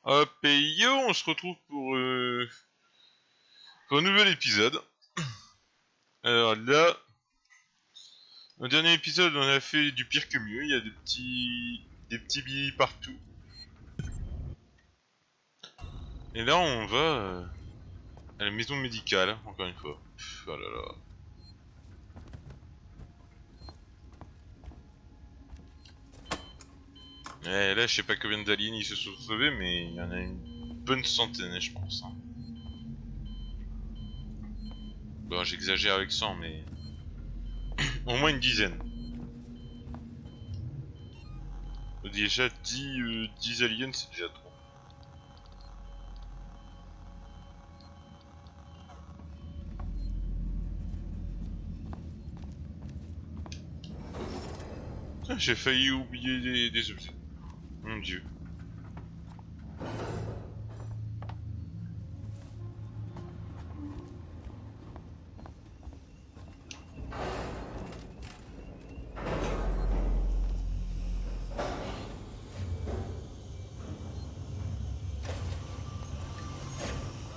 Hop et yo, on se retrouve pour un nouvel épisode. Alors là, au dernier épisode, on a fait du pire que mieux. Il y a des petits billets partout. Et là, on va à la maison médicale, encore une fois. Oh là là. Et là, je sais pas combien d'aliens ils se sont sauvés, mais il y en a une bonne centaine, je pense. Hein. Bon, j'exagère avec 100, mais au moins une dizaine. Déjà, 10 aliens, c'est déjà trop. Ah, j'ai failli oublier des objets. Mon dieu.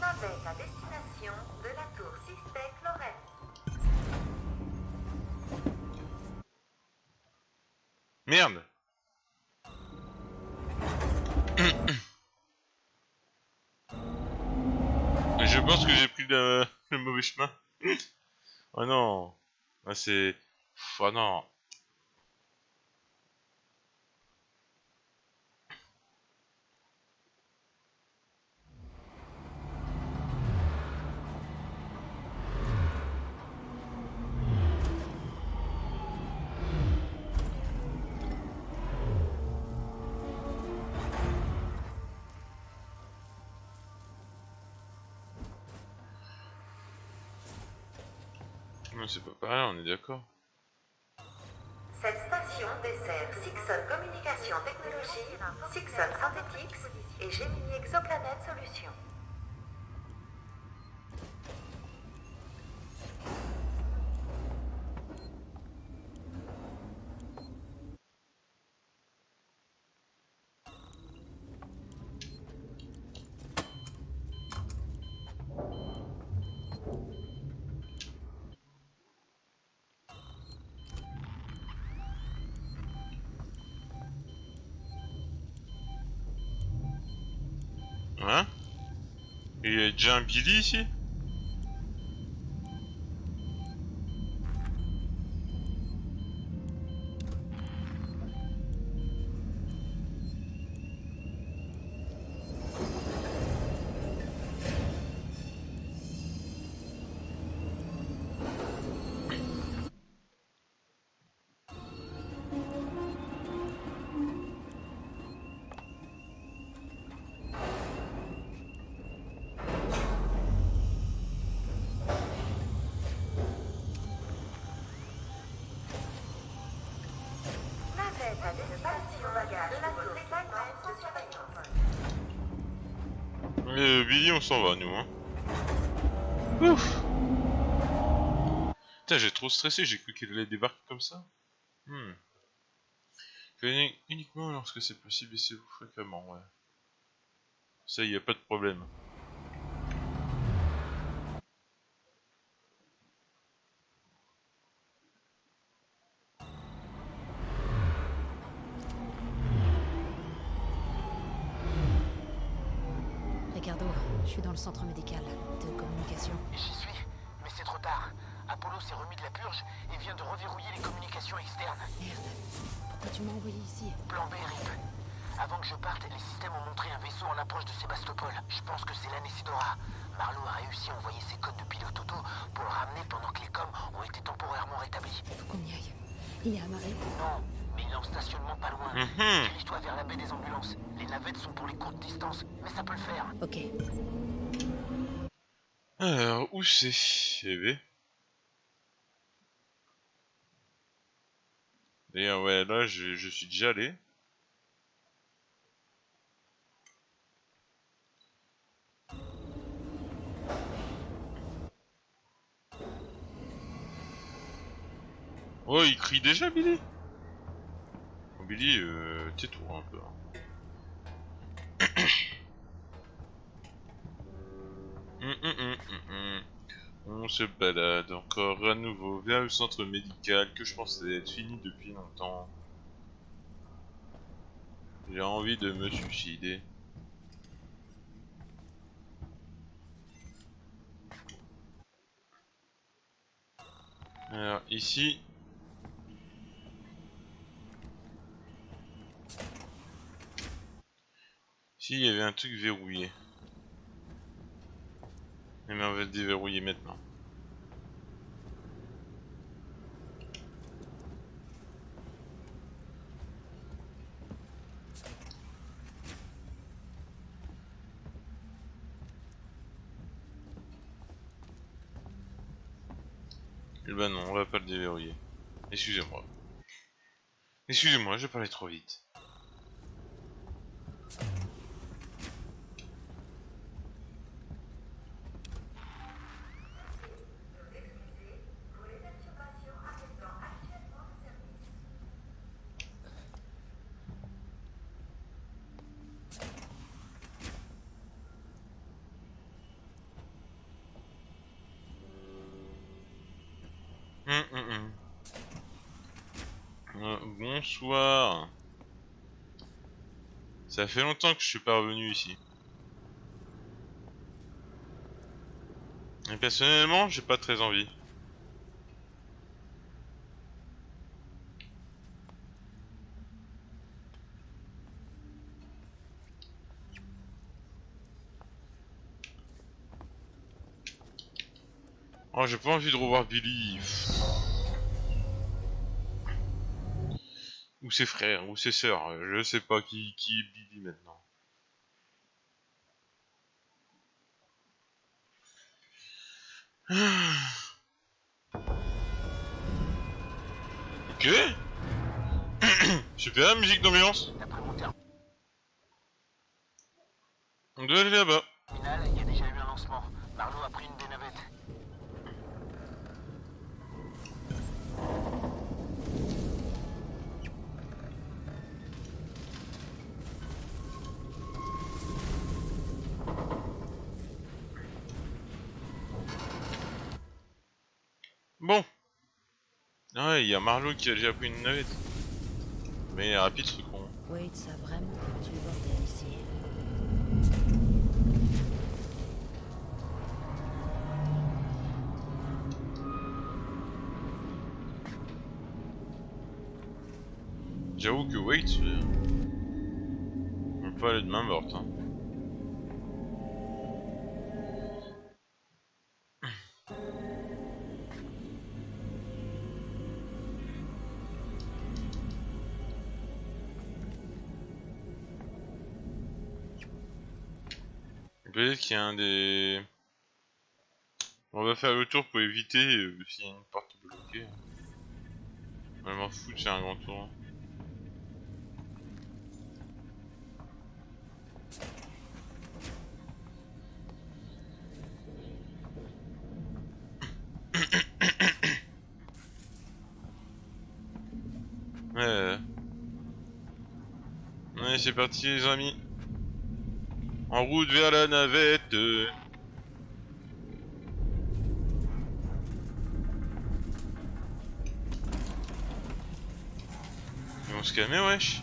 Navette à destination de la tour Sistec Lorraine. Merde. Je pense que j'ai pris le mauvais chemin. Oh non. Ah, c'est... Oh non. Mais c'est pas pareil, on est d'accord. Cette station dessert Sixon Communication Technologies, Sixon Synthetics et Gemini Exoplanet Solutions. Hein? Il y a déjà un Billy ici? Navette à destination de la tour Sistec sous surveillance. Billy, on s'en va, nous, hein. Ouf! Putain, j'ai trop stressé, j'ai cru qu'il allait débarquer comme ça. Venez uniquement lorsque c'est possible, baissez-vous fréquemment, ouais. Ça, y a pas de problème. Ricardo, je suis dans le centre médical. T'es aux communications. J'y suis, mais c'est trop tard. Apollo s'est remis de la purge et vient de reverrouiller les communications externes. Merde. Pourquoi tu m'as envoyé ici? Plan B, RIP. Avant que je parte, les systèmes ont montré un vaisseau en approche de Sébastopol. Je pense que c'est l'Anesidora. Marlowe a réussi à envoyer ses codes de pilote auto pour le ramener pendant que les coms ont été temporairement rétablis. Faut qu'on y aille. Il est amarré. Non, mais il est en stationnement pas loin. Dirige-toi vers la baie des ambulances. Les navettes sont pour les courtes distances, mais ça peut le faire. Ok. Alors, où c'est? Eh ben. D'ailleurs, ouais, là, je suis déjà allé. Oh, il crie déjà, Billy? Oh, Billy, tais-toi un peu. Hein. On se balade encore à nouveau vers le centre médical que je pensais être fini depuis longtemps. J'ai envie de me suicider. Alors ici... Ici il y avait un truc verrouillé. Mais on va le déverrouiller maintenant. Eh ben non, on va pas le déverrouiller. Excusez-moi. Excusez-moi, je parlais trop vite. Bonsoir. Ça fait longtemps que je suis pas revenu ici. Et personnellement, j'ai pas très envie. Oh, j'ai pas envie de revoir Billy. Ou ses frères, ou ses sœurs. Je sais pas qui est Billy maintenant. Ok. Super, la musique d'ambiance. D'après mon On doit aller là-bas. terminal, il y a déjà eu un lancement. Marlowe a pris une des navettes. Bon. Ah ouais, il y a Marlowe qui a déjà pris une navette. Mais il est rapide ce con. Wade, ça a vraiment foutu le bordel ici. J'avoue que Wait, on peut pas aller de main morte. Hein. Peut-être qu'il y a un des... On va faire le tour pour éviter s'il y a une porte bloquée. Je m'en fous de faire un grand tour. Ouais. Allez, c'est parti les amis. En route vers la navette. Ils vont se calmer, wesh.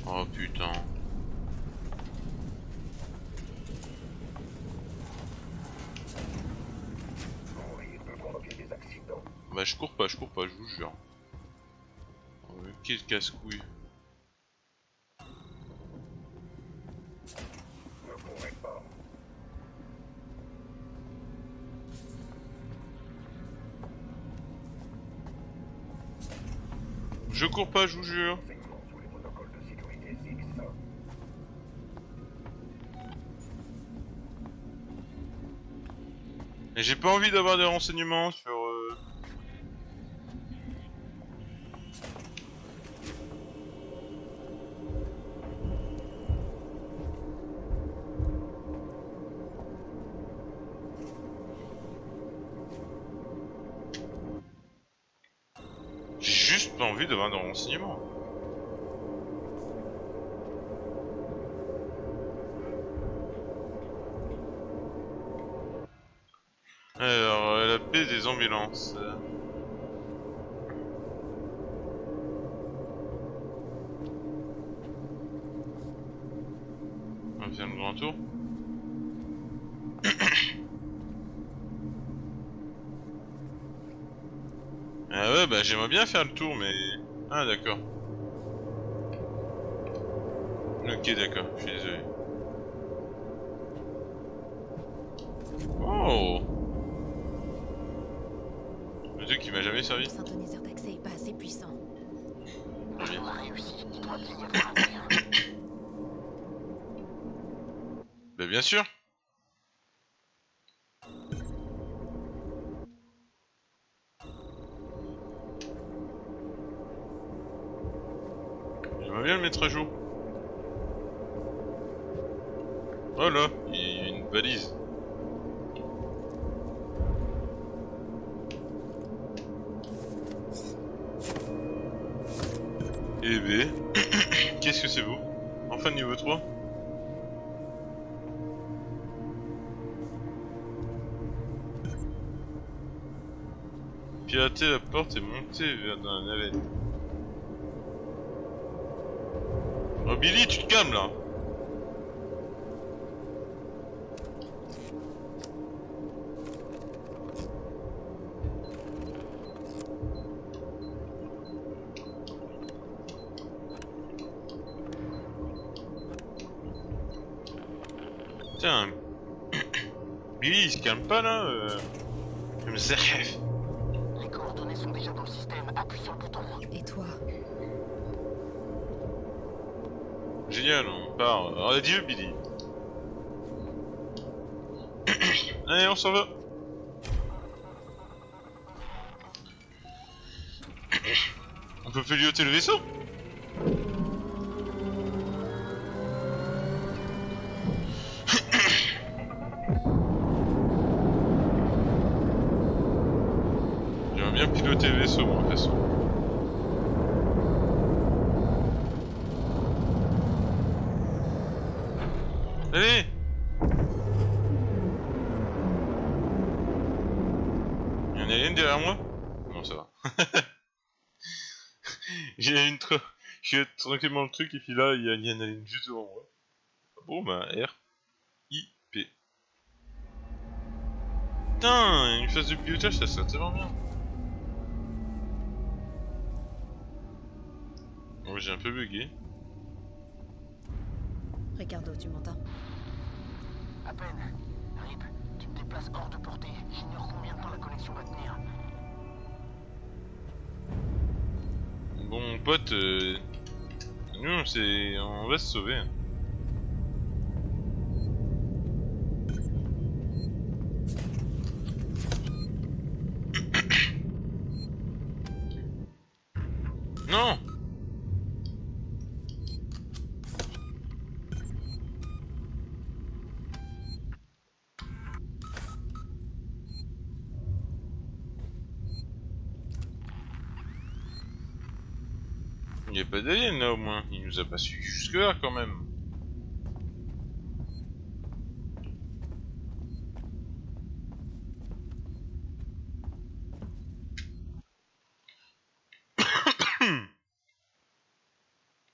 Oh putain. Bah je cours pas, je vous jure. Oh, quel casse-couille. Je cours pas, je vous jure. Et j'ai pas envie d'avoir des renseignements sur... J'ai juste pas envie d'avoir des renseignements. s'occuper des ambulances. On va faire le grand tour. Ah ouais, bah j'aimerais bien faire le tour, mais... Ah d'accord. Ok, d'accord, je suis désolé. Oh! Le truc qui m'a jamais servi. Le synthoniseur d'accès est pas assez puissant. Marlowe a réussi, il doit bien y avoir un moyen. Bah bien sûr. J'aimerais bien le mettre à jour. Oh là, il y a une valise. Eh ben, qu'est-ce que c'est beau. Enfin niveau 3. Pirater la porte et monter vers dans la navette. Oh Billy, tu te calmes là. Tiens, Billy, il se calme pas là. Comme ça. Les coordonnées sont déjà dans le système, appuie sur le bouton. Et toi? Génial, on part. Alors, adieu Billy. Allez, on s'en va. On peut piloter le vaisseau? J'aimerais bien piloter le vaisseau, moi, de toute façon. Allez! Y'en a une derrière moi? Non, ça va. J'ai une je suis tranquillement le truc et puis là, il y en a une juste devant moi. Bon, bah, R. I. P. Putain, une phase de pilotage, ça serait tellement bien. Bon, j'ai un peu bugué. Ricardo, tu m'entends? À peine. Rip, tu me déplaces hors de portée. J'ignore combien de temps la connexion va tenir. Bon, mon pote, nous, on va se sauver. Non! Il n'y a pas d'alien là au moins, il nous a pas suivi jusque là quand même.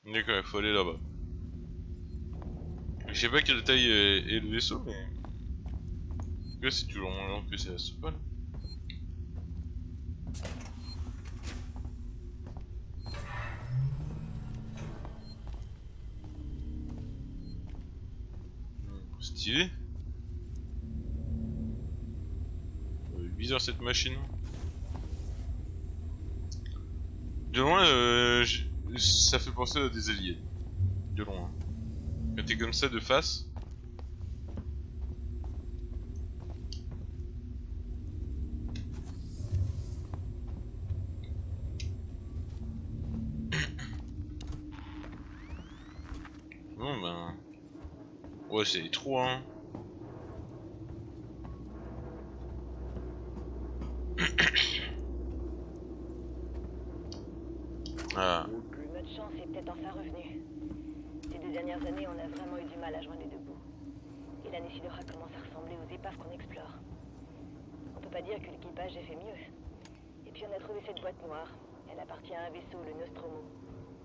D'accord, il faut aller là-bas. Je sais pas quelle taille est le vaisseau, mais... que c'est toujours moins long que c'est la Sopal. Stylé. Bizarre cette machine. De loin, ça fait penser à des alliés. De loin. Quand t'es comme ça de face. Bon ben... ouais, c'est les trous hein. Ah. Notre chance est peut-être enfin revenue. Ces 2 dernières années, on a vraiment eu du mal à joindre les deux bouts. Et la Neshidora commence à ressembler aux épaves qu'on explore. On peut pas dire que l'équipage ait fait mieux. Et puis on a trouvé cette boîte noire. Elle appartient à un vaisseau, le Nostromo,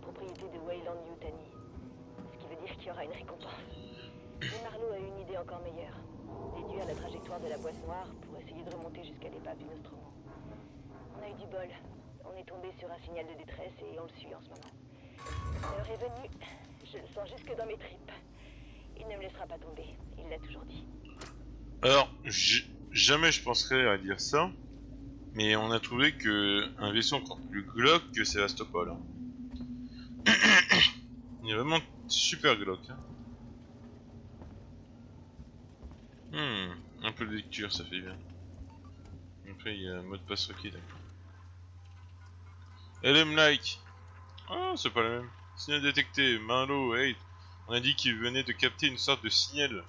propriété de Weyland Yutani. Ce qui veut dire qu'il y aura une récompense. Mais Marlowe a une idée encore meilleure. Déduire la trajectoire de la boîte noire pour essayer de remonter jusqu'à l'épave du Nostromo. On a eu du bol. On est tombé sur un signal de détresse et on le suit en ce moment. L'heure est venue. Je le sens jusque dans mes tripes. Il ne me laissera pas tomber. Il l'a toujours dit. Alors, jamais je penserais à dire ça, mais on a trouvé que un vaisseau encore plus glauque que Sébastopol. Hein. Il est vraiment super glauque. Hein. Un peu de lecture, ça fait bien. Après, il y a un mot de passe requis, d'accord. LM like. Ah, c'est pas la même. Signal détecté. Marlowe, hey. On a dit qu'il venait de capter une sorte de signal.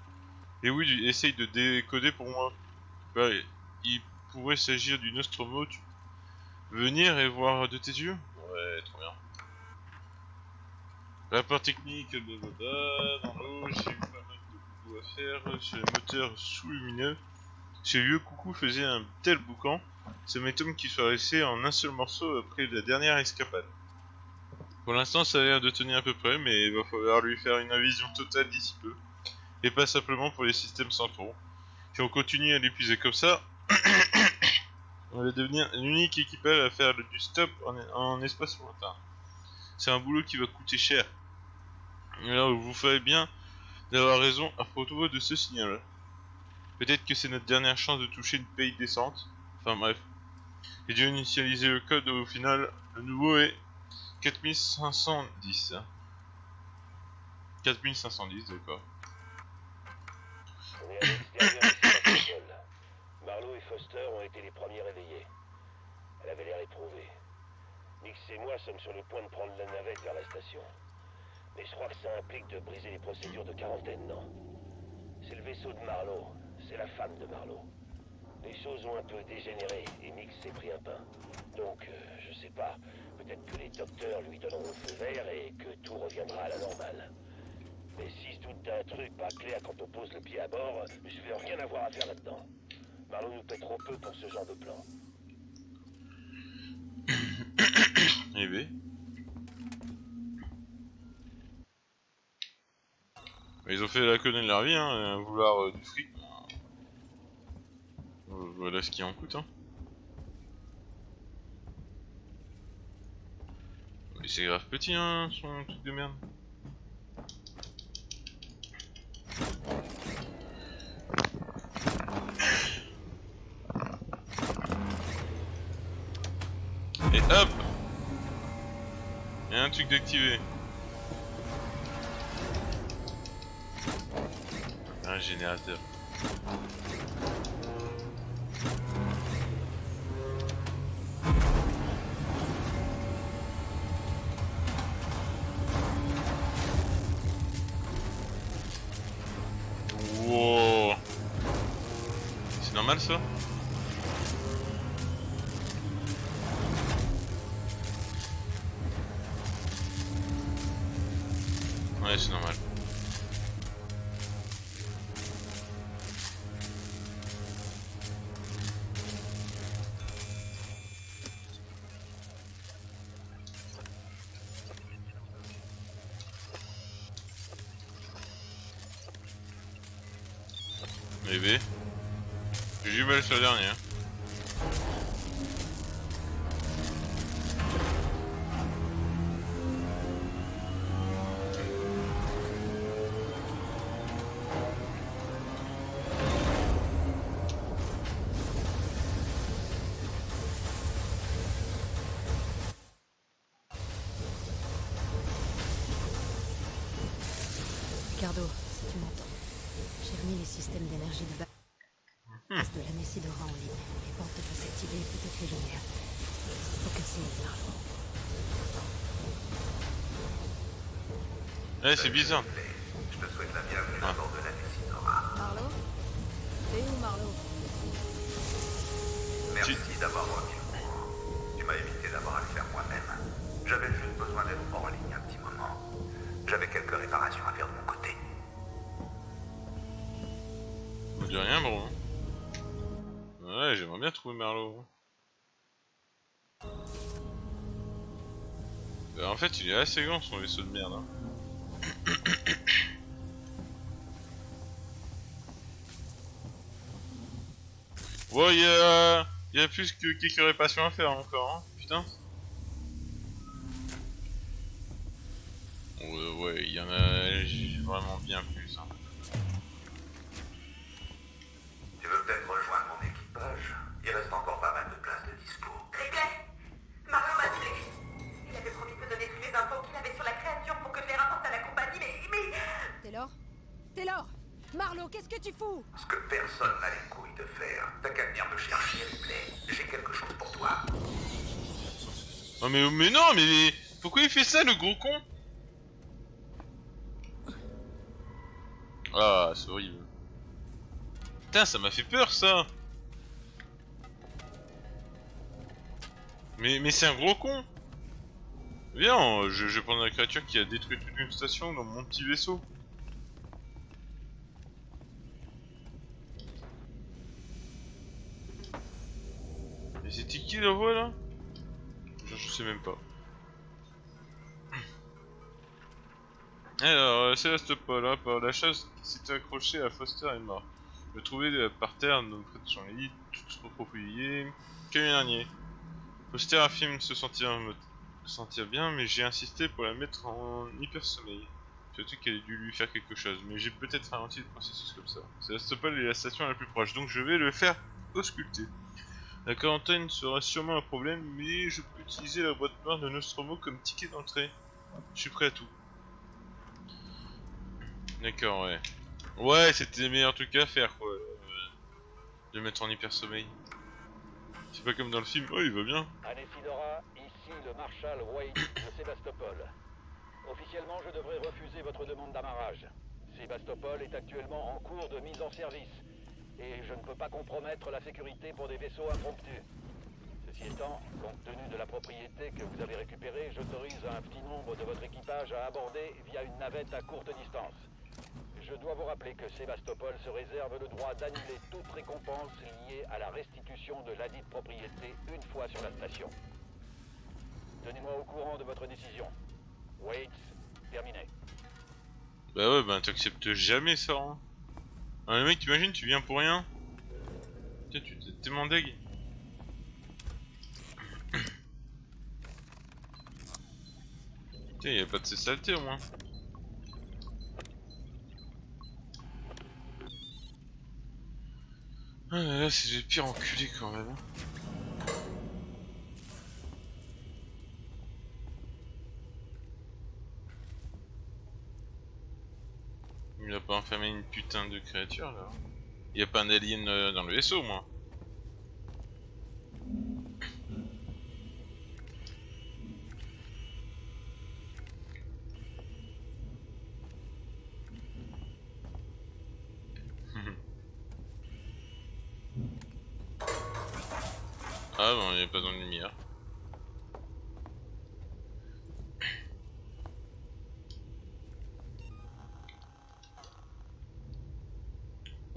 Et oui, essaye de décoder pour moi. Bah, il pourrait s'agir du Nostromo. Tu veux venir et voir de tes yeux? Ouais, trop bien. Rapport technique, blablabla. Dans l'eau, j'ai eu pas mal de boulot à faire sur les moteurs sous-lumineux. Ce vieux coucou faisait un tel boucan. Ça m'étonne qu'il soit resté en un seul morceau après la dernière escapade. Pour l'instant, ça a l'air de tenir à peu près, mais il va falloir lui faire une révision totale d'ici peu. Et pas simplement pour les systèmes centraux. Si on continue à l'épuiser comme ça, on va devenir l'unique équipage à faire du stop en espace lointain. C'est un boulot qui va coûter cher. Alors vous ferez bien d'avoir raison à propos de ce signal. Peut-être que c'est notre dernière chance de toucher une paye décente. Enfin bref. J'ai dû initialiser le code au final. Le nouveau est 4510. 4510, d'accord. On est à l'extérieur de Sébastopol. Marlowe et Foster ont été les premiers réveillés. Elle avait l'air éprouvée. Nix et moi sommes sur le point de prendre la navette vers la station. Mais je crois que ça implique de briser les procédures de quarantaine, non? C'est le vaisseau de Marlowe. C'est la femme de Marlowe. Les choses ont un peu dégénéré et Nix s'est pris un pain. Donc, je sais pas. Peut-être que les docteurs lui donneront le feu vert et que tout reviendra à la normale. Mais s'il se doute d'un truc pas clair quand on pose le pied à bord, je vais rien avoir à faire là-dedans. Marlowe nous paie trop peu pour ce genre de plan. Eh ben. Ils ont fait la connerie de leur vie, hein, à vouloir du fric. Voilà ce qui en coûte, hein. Mais c'est grave petit, hein, son truc de merde. Et hop! Il y a un truc d'activé. Un générateur. Wow. C'est normal ça? Ouais, c'est normal. Bébé. J'ai du mal sur le dernier. Hein. Ricardo, si tu m'entends, j'ai remis les systèmes d'énergie de base de la Messidora en ligne. Les portes devraient s'activer, peut-être les lumières. Aucun signe de Marlowe. Ouais, c'est bizarre. Je te souhaite la bienvenue à bord de la Messidora. Marlowe? C'est où Marlowe? Merci d'avoir remis le courant. Tu m'as évité d'avoir à le faire moi-même. J'avais juste besoin d'être en ligne un petit moment. J'avais quelques réparations à faire de mon côté. On dit rien, bro. Ouais, j'aimerais bien. bien trouver Marlowe. En fait, il est assez grand son vaisseau de merde. Hein. Ouais, il y a plus que quelques réparations à faire encore, hein. Putain. Ouais, il y en a vraiment bien plus. Hein. Tu veux peut-être rejoindre mon équipage? Il reste encore pas mal de places de dispo. Réglé. Marlowe m'a tué. Il avait promis de me donner toutes les infos qu'il avait sur la créature pour que je les rapporte à la compagnie, mais... Taylor? Taylor! Marlowe, qu'est-ce que tu fous? Ce que personne n'a les couilles de faire. T'as qu'à venir me chercher, Ripley. J'ai quelque chose pour toi. Oh mais non, mais pourquoi il fait ça, le gros con? Ah, c'est horrible. Putain, ça m'a fait peur, ça. Mais c'est un gros con. Viens, je vais prendre la créature qui a détruit toute une station dans mon petit vaisseau. Et c'était qui la voix là? Je sais même pas. Alors, Sébastopol, hein, par la chasse qui s'était accrochée à Foster est mort. Je l'ai trouvé par terre, donc près de son lit, tout recroquevillé, comme un dernier. Foster affirme se sentir bien, mais j'ai insisté pour la mettre en hyper sommeil. Surtout qu'elle a dû lui faire quelque chose, mais j'ai peut-être ralenti le processus comme ça. Sébastopol est la station la plus proche, donc je vais le faire ausculter. La quarantaine sera sûrement un problème, mais je peux utiliser la boîte noire de Nostromo comme ticket d'entrée. Je suis prêt à tout. D'accord, ouais. Ouais, c'était les meilleurs trucs à faire, quoi. De le mettre en hyper sommeil. C'est pas comme dans le film, oh il va bien. Anesidora, ici le marshal Wade de Sébastopol. Officiellement, je devrais refuser votre demande d'amarrage. Sébastopol est actuellement en cours de mise en service. Et je ne peux pas compromettre la sécurité pour des vaisseaux impromptus. Ceci étant, compte tenu de la propriété que vous avez récupérée, j'autorise un petit nombre de votre équipage à aborder via une navette à courte distance. Je dois vous rappeler que Sébastopol se réserve le droit d'annuler toute récompense liée à la restitution de ladite propriété une fois sur la station. Tenez-moi au courant de votre décision. Wait, terminé. Bah ouais, bah t'acceptes jamais ça, hein. Ah, le mec, t'imagines, tu viens pour rien. Tiens, tu t'es tellement deg. Tiens, y'a pas de ces saletés au moins. Ah là là, c'est des pires enculés quand même. Hein. Il a pas enfermé une putain de créature là. Il y a pas un alien dans le vaisseau, moi. Ah non, il n'y a pas de lumière.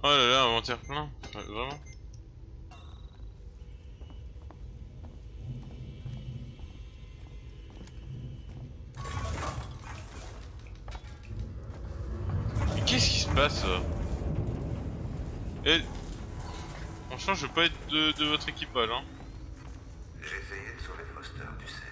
Oh là là, inventaire plein, vraiment. Mais qu'est-ce qui se passe là? Eh, franchement, je veux pas être de votre équipage, hein. J'ai essayé de sauver Foster, tu sais.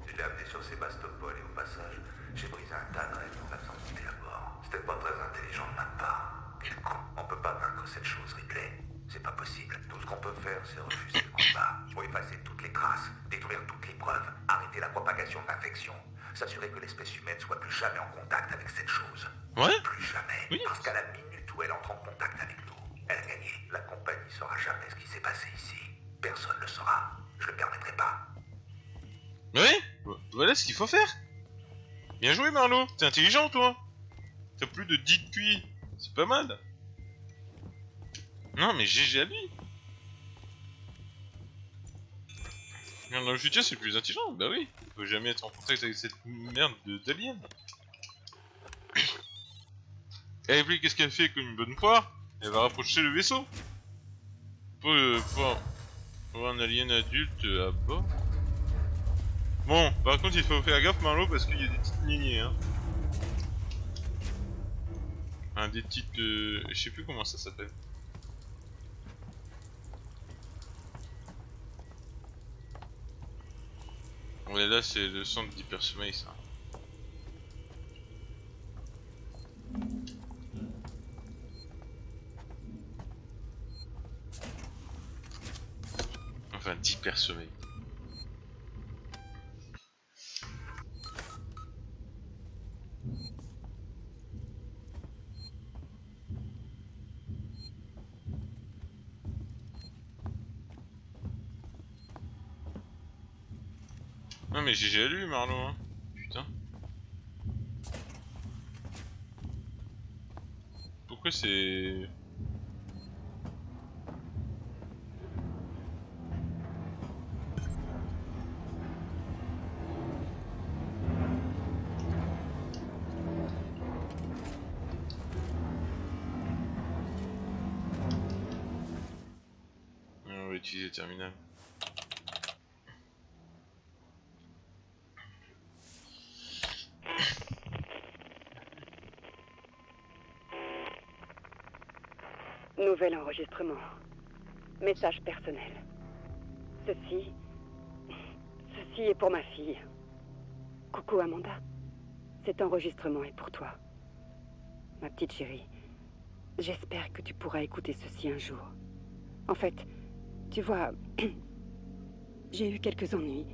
Je l'ai amené sur Sébastopol et au passage, j'ai brisé un tas de règles en faisant monter à bord. C'était pas très intelligent de ma part. Quel con. On peut pas vaincre cette chose, Ripley. C'est pas possible. Tout ce qu'on peut faire, c'est refuser le combat. Il faut effacer toutes les traces, détruire toutes les preuves, arrêter la propagation de l'infection, s'assurer que l'espèce humaine soit plus jamais en contact avec cette chose. Ouais. Plus jamais. Oui. Parce qu'à la minute où elle entre en contact avec nous, elle a gagné. La compagnie saura jamais ce qui s'est passé ici. Personne ne le saura. Je le permettrai pas. Oui, voilà ce qu'il faut faire. Bien joué, Marlowe. T'es intelligent, toi. T'as plus de 10 de QI. C'est pas mal. Non, mais GG à lui. Dans le futur, c'est plus intelligent. Bah oui. Faut jamais être en contact avec cette merde d'alien. Et puis, qu'est-ce qu'elle fait comme une bonne poire? Elle va rapprocher le vaisseau. Pour On voit un alien adulte à bord. Bon, par contre il faut faire gaffe Marlo parce qu'il y a des petites lignées hein. Enfin, des petites... je sais plus comment ça s'appelle. Ouais là c'est le centre d'hypersommeil ça. Enfin d'hypersommeil. Non mais j'ai déjà lu Marlo hein. Putain. Pourquoi c'est... On va utiliser terminal. Nouvel enregistrement. Message personnel. Ceci est pour ma fille. Coucou Amanda. Cet enregistrement est pour toi. Ma petite chérie, j'espère que tu pourras écouter ceci un jour. En fait, tu vois, j'ai eu quelques ennuis.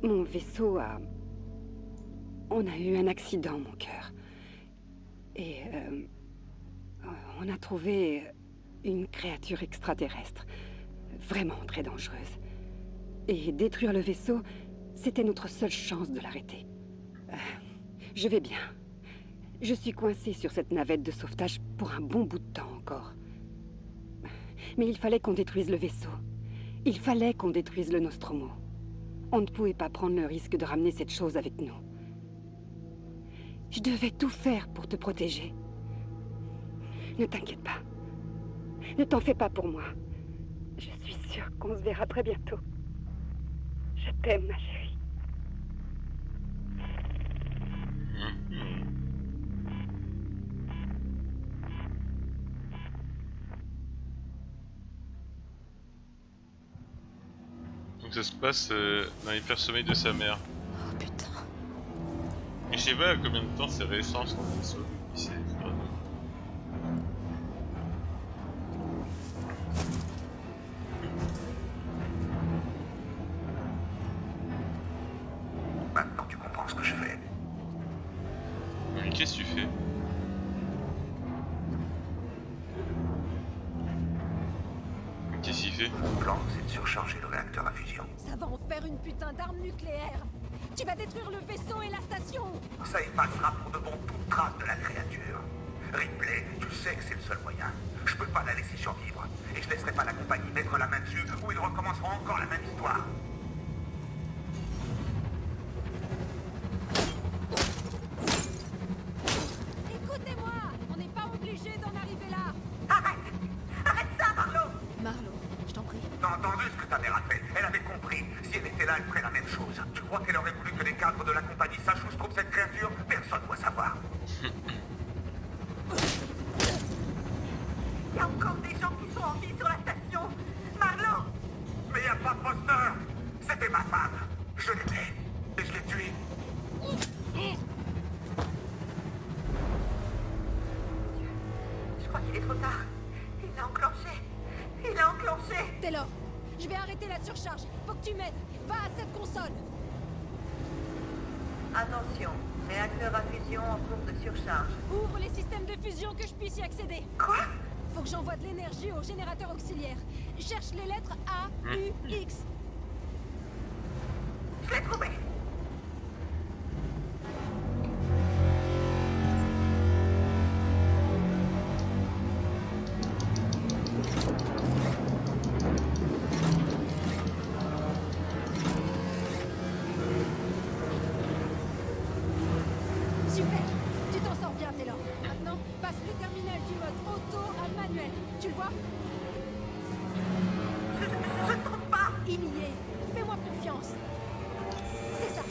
Mon vaisseau a... On a eu un accident, mon cœur. Et on a trouvé une créature extraterrestre. Vraiment très dangereuse. Et détruire le vaisseau, c'était notre seule chance de l'arrêter. Je vais bien. Je suis coincée sur cette navette de sauvetage pour un bon bout de temps encore. Mais il fallait qu'on détruise le vaisseau. Il fallait qu'on détruise le Nostromo. On ne pouvait pas prendre le risque de ramener cette chose avec nous. Je devais tout faire pour te protéger. Ne t'inquiète pas. Ne t'en fais pas pour moi. Je suis sûre qu'on se verra très bientôt. Je t'aime, ma chérie. Donc ça se passe dans l'hypersommeil de sa mère. Oh putain. Et je sais pas à combien de temps c'est récent son vaisseau. Ici, Maintenant, tu comprends ce que je fais. mais qu'est-ce que tu fais? Qu'est-ce qu'il fait? Mon plan, c'est de surcharger le réacteur à fusion. Ça va en faire une putain d'arme nucléaire. Tu vas détruire le vaisseau et la station. Ça effacera pour de bon toute trace de la créature. Ripley, tu sais que c'est le seul moyen. Je peux pas la laisser survivre. Et je laisserai pas la compagnie mettre la main dessus ou ils recommenceront encore la même histoire. Écoutez-moi, on n'est pas obligé d'en arriver là. Arrête! Arrête ça, Marlo! Marlo, je t'en prie. T'as entendu ce que ta mère a fait? Elle avait compris. Si elle était là, elle ferait la même chose. Tu crois qu'elle aurait voulu que les cadres de la compagnie sachent où se trouve cette créature? Personne ne doit savoir. Il y a encore des gens qui sont en vie sur la station. Marlo! Mais y a pas Foster. C'était ma femme. Je l'aimais. Et je l'ai tuée. Je crois qu'il est trop tard. Il l'a enclenché. Il l'a enclenché. Taylor, je vais arrêter la surcharge. Faut que tu m'aides. Va à cette console. Attention, réacteur à fusion en cours de surcharge. Ouvre les systèmes de fusion que je puisse y accéder. Quoi? Faut que j'envoie de l'énergie au générateur auxiliaire. Cherche les lettres A, U, X. Je l'ai trouvé. Super. Tu t'en sors bien, Taylor. Maintenant, passe le terminal du mode auto à manuel. Tu le vois? Je ne trouve pas. y est. Fais-moi confiance. C'est ça.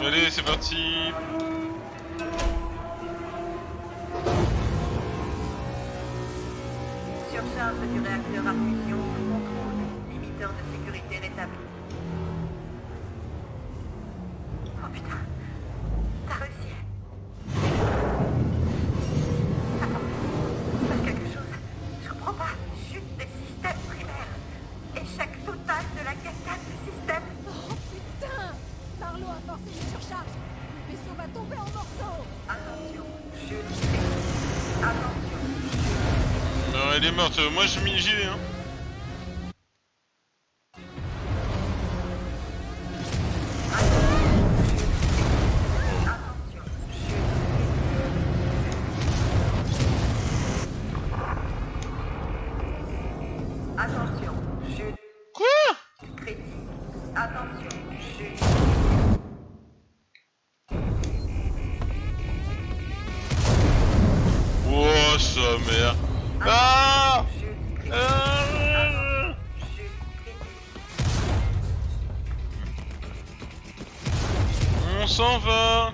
Allez, c'est parti. Surcharge du réacteur à fusion sous contrôle. Limiteur de sécurité rétabli. Oh putain. T'as réussi. Attends. Il se passe quelque chose. Je comprends pas. Chute des systèmes primaires. Échec total de la cascade du système. Oh putain! Marlo a forcé une surcharge. Le vaisseau va tomber en morceaux. Attention. Chute critique. Attention. Non, elle est morte. Moi, j'ai mis le gilet, hein. Attention. Chute. Attention. Chute. Quoi? Critique. Attention. Chute. Oh, sa mère. Ah! Chute critique. Ah! Chute critique. On s'en va.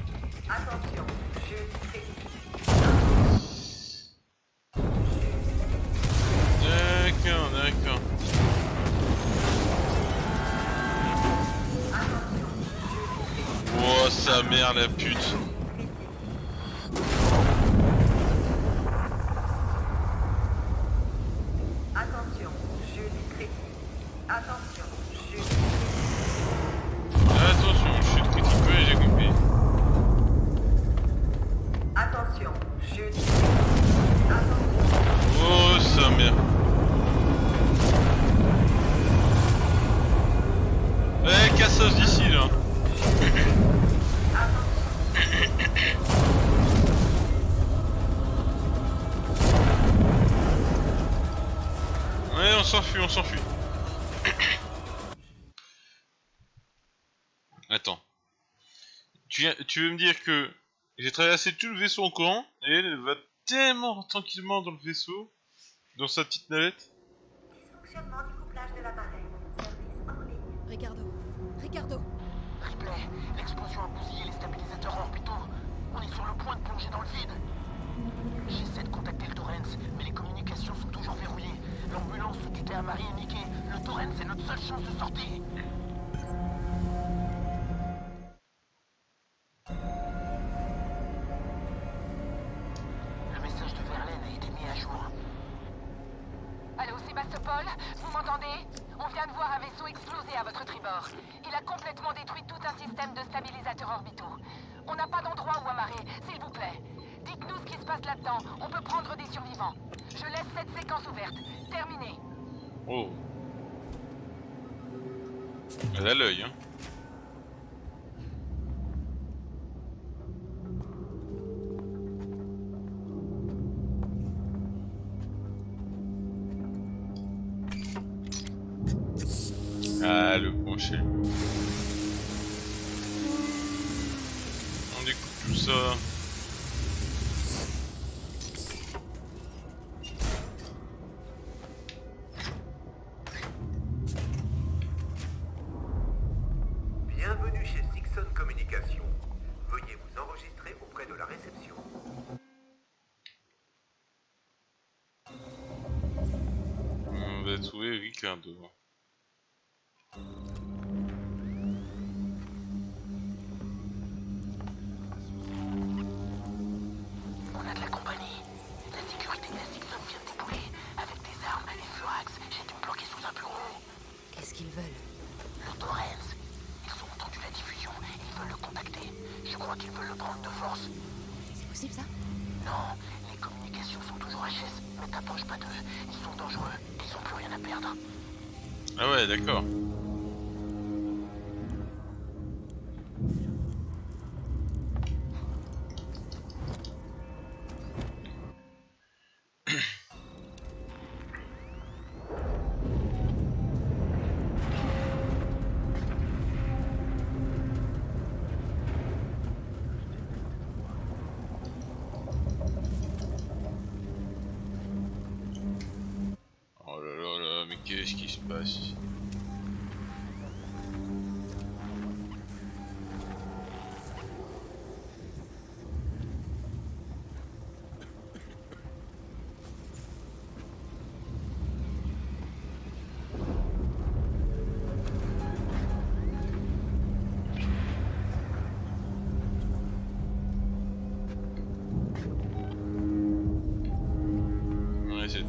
Attention. Chute critique. D'accord, d'accord. Attention. Oh, sa mère, la pute. Attention. Chute critique. Attention. Chute. Attention, chute critique, ouais, j'ai compris. Attention. Chute. Attention. Oh, sa mère. Eh, casse-toi d'ici, là. Ouais, on s'enfuit, on s'enfuit. Attends. Tu veux me dire que j'ai traversé tout le vaisseau en courant et elle va tellement tranquillement dans le vaisseau, dans sa petite navette. Dysfonctionnement du couplage de l'appareil. Service en ligne. Ricardo. Ricardo. Ripley, l'explosion a bousillé les stabilisateurs orbitaux. On est sur le point de plonger dans le vide. J'essaie de contacter le Torrens, mais les communications sont toujours verrouillées. L'ambulance où tu t'es amarré est niquée. Le Torrens est notre seule chance de sortie. Le message de Verlaine a été mis à jour. Allô, Sébastopol, vous m'entendez? On vient de voir un vaisseau exploser à votre tribord. Il a complètement détruit tout un système de stabilisateurs orbitaux. On n'a pas d'endroit où amarrer, s'il vous plaît. Dites-nous ce qui se passe là-dedans. On peut prendre des survivants. Je laisse cette séquence ouverte. Terminé. Oh. Elle a l'œil, hein. Ah, le con chez lui. On découpe tout ça. Bienvenue chez Sixon Communication. Veuillez vous enregistrer auprès de la réception. On va trouver Ricardo. On a de la compagnie. La sécurité de la Sixon vient de débouler. Avec des armes et Florax, j'ai dû me bloquer sous un bureau. Qu'est-ce qu'ils veulent? Le Torrens. Ils ont entendu la diffusion et ils veulent le contacter. Je crois qu'ils veulent le prendre de force. C'est possible ça? Non, les communications sont toujours HS. Mais t'approches pas d'eux. Ils sont dangereux. Ils ont plus rien à perdre. Ah ouais, d'accord.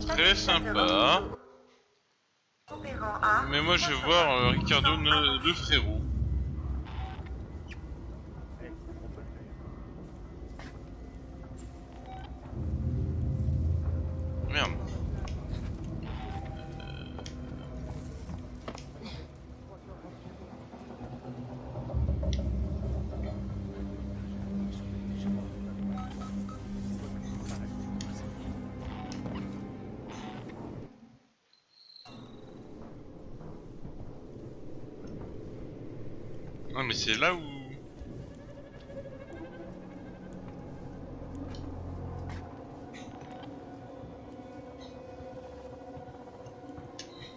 très sympa. Opérant à Mais moi je vais voir Ricardo le frérot. Merde. Non mais c'est là où...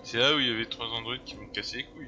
C'est là où il y avait 3 androïdes qui m'ont cassé les couilles.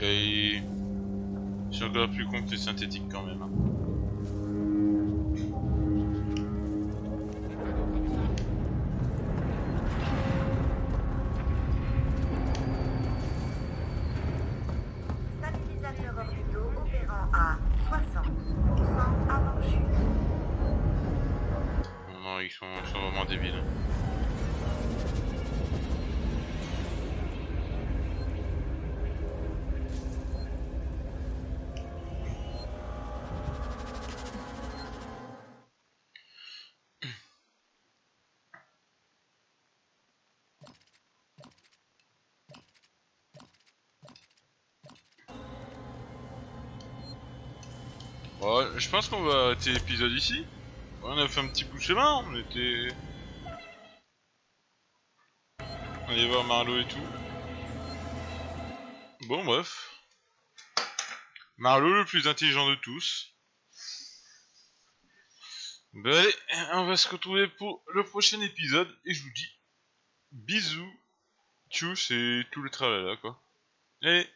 Et... Je suis encore plus con que les synthétiques quand même. Hein. stabilisateurs orbitaux opérant à 60% avant chute. Non, ils sont vraiment débiles. Bon, je pense qu'on va arrêter l'épisode ici. On a fait un petit bout de chemin, on était... On allait voir Marlo et tout. Bon bref. Marlo le plus intelligent de tous. Ben allez, on va se retrouver pour le prochain épisode et je vous dis bisous, tchuss et tout le tralala quoi. Allez.